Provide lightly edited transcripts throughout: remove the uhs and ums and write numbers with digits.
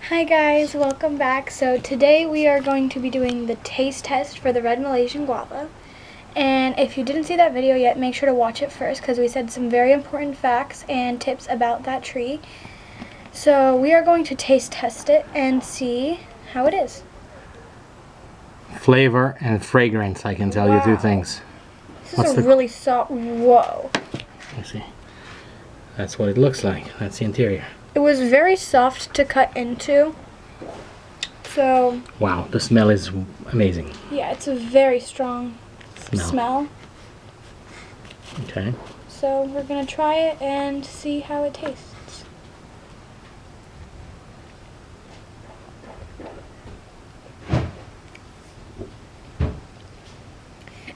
Hi guys, welcome back. So today we are going to be doing the taste test for the red Malaysian guava. And if you didn't see that video yet, make sure to watch it first because we said some very important facts and tips about that tree. So we are going to taste test it and see how it is. Flavor and fragrance, I can tell you two things. This is a really soft, whoa. Let's see. That's what it looks like. That's the interior. It was very soft to cut into. So. Wow, the smell is amazing. Yeah, it's a very strong smell. Okay. So we're going to try it and see how it tastes.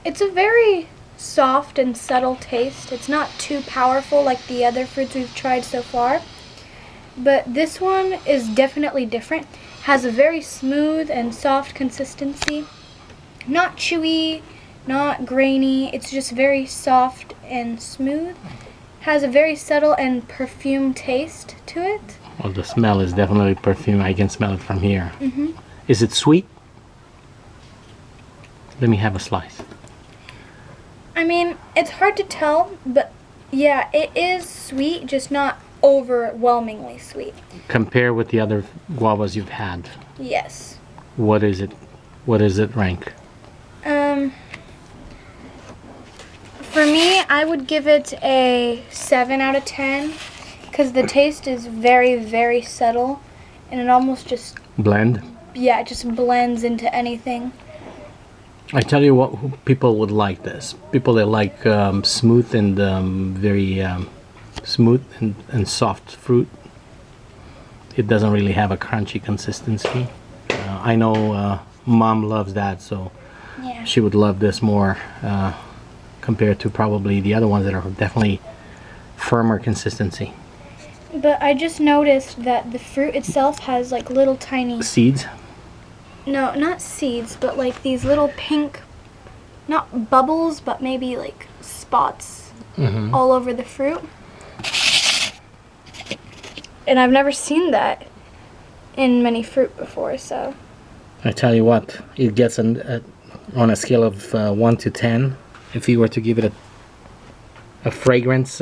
It's a very soft and subtle taste. It's not too powerful like the other fruits we've tried so far. But this one is definitely different. Has a very smooth and soft consistency. Not chewy, not grainy. It's just very soft and smooth. Has a very subtle and perfumed taste to it. Well, the smell is definitely perfume. I can smell it from here. Is it sweet? Let me have a slice. I mean, it's hard to tell, but yeah, it is sweet, just not overwhelmingly sweet. Compare with the other guavas you've had. Yes. What is it? What does it rank? For me, I would give it a 7 out of 10 because the taste is very, very subtle and it almost just it just blends into anything. I tell you what, people would like this. People that like smooth and very smooth and soft fruit. It doesn't really have a crunchy consistency. I know Mom loves that, so yeah, she would love this more compared to probably the other ones that are definitely firmer consistency. But I just noticed that the fruit itself has like little tiny seeds. No, not seeds, but like these little pink, not bubbles, but maybe like spots all over the fruit. And I've never seen that in many fruit before, so. I tell you what, it gets on a scale of 1 to 10. If you were to give it a fragrance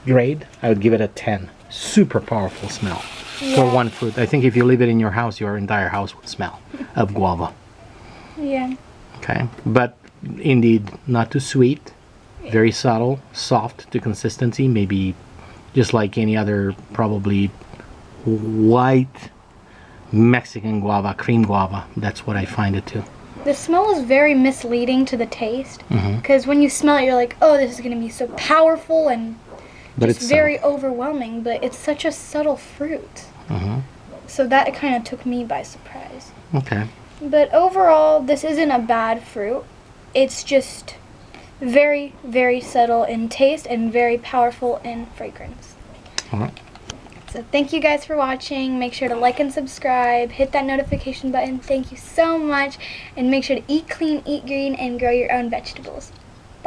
grade, I would give it a 10. Super powerful smell. Yeah. For one fruit. I think if you leave it in your house, your entire house would smell of guava. Yeah. Okay, but indeed not too sweet, very subtle, soft to consistency, maybe just like any other probably white Mexican guava, cream guava. That's what I find it too. The smell is very misleading to the taste because when you smell it, you're like, oh, this is going to be so powerful and it's very overwhelming, but it's such a subtle fruit. So that kind of took me by surprise. Okay. But overall, this isn't a bad fruit. It's just very, very subtle in taste and very powerful in fragrance. All right. So thank you guys for watching. Make sure to like and subscribe. Hit that notification button. Thank you so much. And make sure to eat clean, eat green, and grow your own vegetables.